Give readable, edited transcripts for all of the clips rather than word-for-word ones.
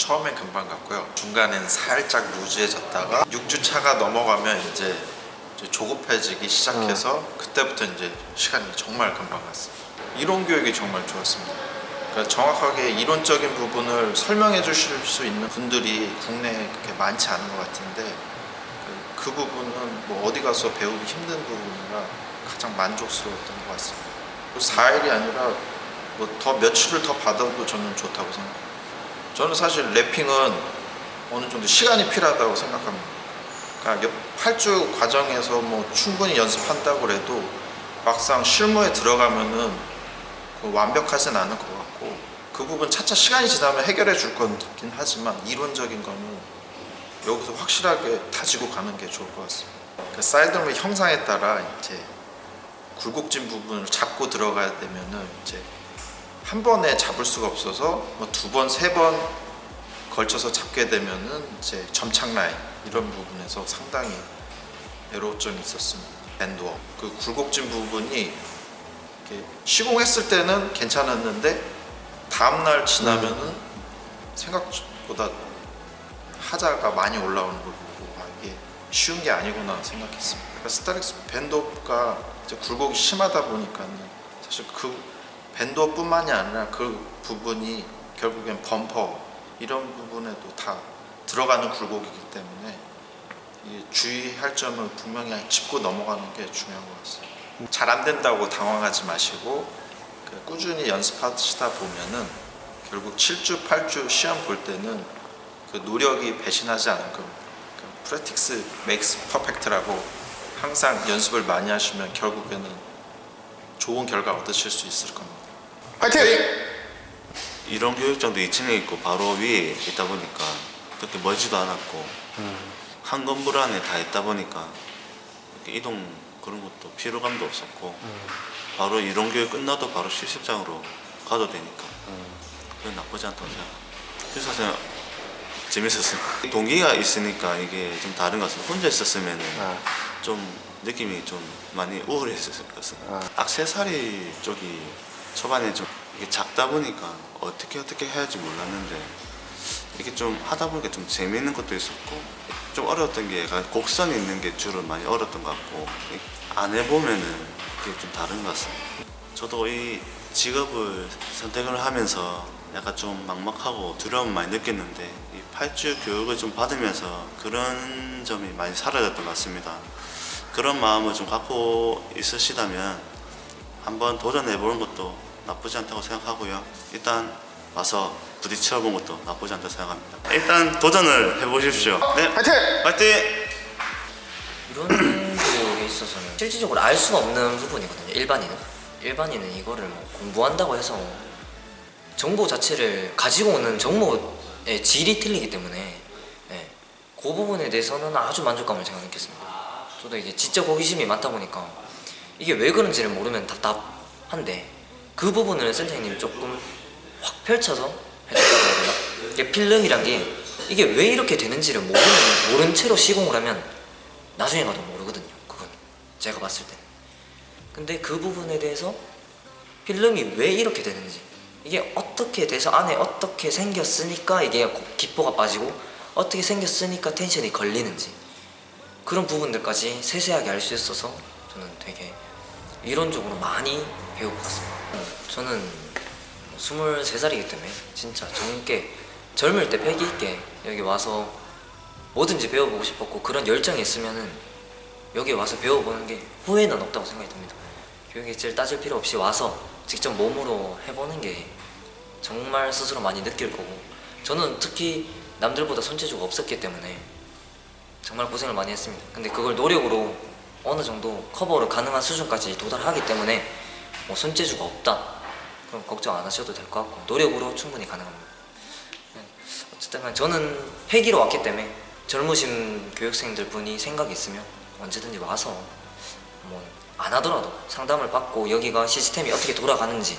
처음엔 금방 갔고요. 중간엔 살짝 루즈해졌다가 6주차가 넘어가면 이제 조급해지기 시작해서 그때부터 이제 시간이 정말 금방 갔어요. 이론 교육이 정말 좋았습니다. 그러니까 정확하게 이론적인 부분을 설명해 주실 수 있는 분들이 국내에 그렇게 많지 않은 것 같은데 그 부분은 뭐 어디 가서 배우기 힘든 부분이라 가장 만족스러웠던 것 같습니다. 4일이 아니라 뭐 더 며칠을 더 받아도 저는 좋다고 생각합니다. 저는 사실 랩핑은 어느 정도 시간이 필요하다고 생각합니다. 그러니까 8주 과정에서 뭐 충분히 연습한다고 해도 막상 실무에 들어가면은 완벽하진 않을 것 같고 그 부분 차차 시간이 지나면 해결해 줄 거긴 하지만 이론적인 거는 여기서 확실하게 다지고 가는 게 좋을 것 같습니다. 그 사이드홈의 형상에 따라 이제 굴곡진 부분을 잡고 들어가야 되면은 이제 한 번에 잡을 수가 없어서 뭐 2번, 3번 걸쳐서 잡게 되면은 이제 점착 라인 이런 부분에서 상당히 애로점이 있었습니다. 밴드워 그 굴곡진 부분이 이렇게 시공했을 때는 괜찮았는데 다음날 지나면은 생각보다 하자가 많이 올라오는 걸 보고 이게 쉬운 게 아니구나 생각했습니다. 그러니까 스타렉스 밴드워가 이제 굴곡이 심하다 보니까는 사실 그 밴드워뿐만이 아니라 그 부분이 결국엔 범퍼 이런 부분에도 다 들어가는 굴곡이기 때문에 주의할 점을 분명히 짚고 넘어가는 게 중요한 것 같습니다. 잘 안 된다고 당황하지 마시고 꾸준히 연습하시다 보면은 결국 7주, 8주 시험 볼 때는 그 노력이 배신하지 않을 겁니다. 프랙티스 메이크스 퍼펙트라고 항상 연습을 많이 하시면 결국에는 좋은 결과 얻으실 수 있을 겁니다. 화이팅! 이론 교육장도 2층에 있고 바로 위에 있다 보니까 그렇게 멀지도 않았고 한 건물 안에 다 있다 보니까 이렇게 이동 그런 것도 피로감도 없었고 바로 이론 교육 끝나도 바로 실습장으로 가도 되니까 그건 나쁘지 않다고 생각합니다. 그래서 재밌었어요. 동기가 있으니까 이게 좀 다른 것 같습니다. 혼자 있었으면 좀 느낌이 좀 많이 우울했을 것 같습니다. 액세서리 쪽이 초반에 좀 이게 작다 보니까 어떻게 해야 할지 몰랐는데 이게 좀 하다 보니까 좀 재미있는 것도 있었고 좀 어려웠던 게 약간 곡선이 있는 게 주로 많이 어려웠던 것 같고 안 해보면은 그게 좀 다른 것 같습니다. 저도 이 직업을 선택을 하면서 약간 좀 막막하고 두려움 많이 느꼈는데 이 8주 교육을 좀 받으면서 그런 점이 많이 사라졌던 것 같습니다. 그런 마음을 좀 갖고 있으시다면 한번 도전해보는 것도 나쁘지 않다고 생각하고요. 일단 와서 부딪혀본 것도 나쁘지 않다고 생각합니다. 일단 도전을 해보십시오. 네, 화이팅! 화이팅! 이런 교육에 있어서는 실질적으로 알 수가 없는 부분이거든요. 일반인은 이거를 뭐 공부한다고 해서 정보 자체를 가지고 오는 정보의 질이 틀리기 때문에 그 부분에 대해서는 아주 만족감을 제가 느꼈습니다. 저도 이게 지적 호기심이 많다 보니까 이게 왜 그런지를 모르면 답답한데 그 부분을 센터장님이 조금 확 펼쳐서 해줬다고 해야 되나? 이게 필름이란 게 이게 왜 이렇게 되는지를 모른 채로 시공을 하면 나중에 가도 모르거든요. 그건 제가 봤을 때는. 근데 그 부분에 대해서 필름이 왜 이렇게 되는지 이게 어떻게 돼서 안에 어떻게 생겼으니까 이게 기포가 빠지고 어떻게 생겼으니까 텐션이 걸리는지 그런 부분들까지 세세하게 알 수 있어서 저는 되게 이론적으로 많이 배우고 갔습니다. 저는 23살이기 때문에 진짜 젊을 때 패기 있게 여기 와서 뭐든지 배워보고 싶었고 그런 열정이 있으면은 여기 와서 배워보는 게 후회는 없다고 생각이 듭니다. 교육일지를 따질 필요 없이 와서 직접 몸으로 해보는 게 정말 스스로 많이 느낄 거고 저는 특히 남들보다 손재주가 없었기 때문에 정말 고생을 많이 했습니다. 근데 그걸 노력으로 어느 정도 커버를 가능한 수준까지 도달하기 때문에 뭐 손재주가 없다 그럼 걱정 안 하셔도 될 것 같고 노력으로 충분히 가능합니다. 어쨌든 저는 패기로 왔기 때문에 젊으신 교육생들 분이 생각이 있으면 언제든지 와서 뭐 안 하더라도 상담을 받고 여기가 시스템이 어떻게 돌아가는지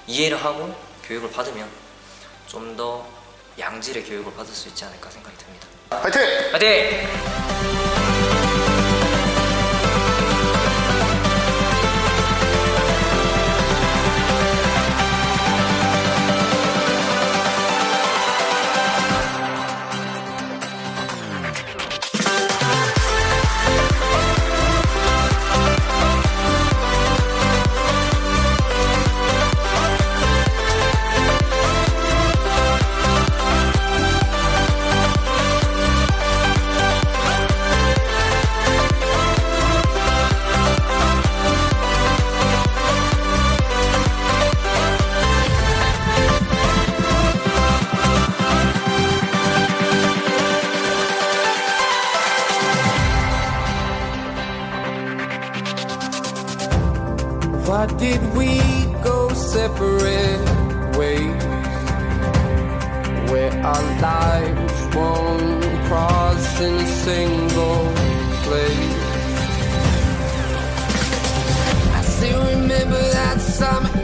이해를 하고 교육을 받으면 좀 더 양질의 교육을 받을 수 있지 않을까 생각이 듭니다. 화이팅! 화이팅! Why did we go separate ways? Where our lives won't cross in a single place. I still remember that summer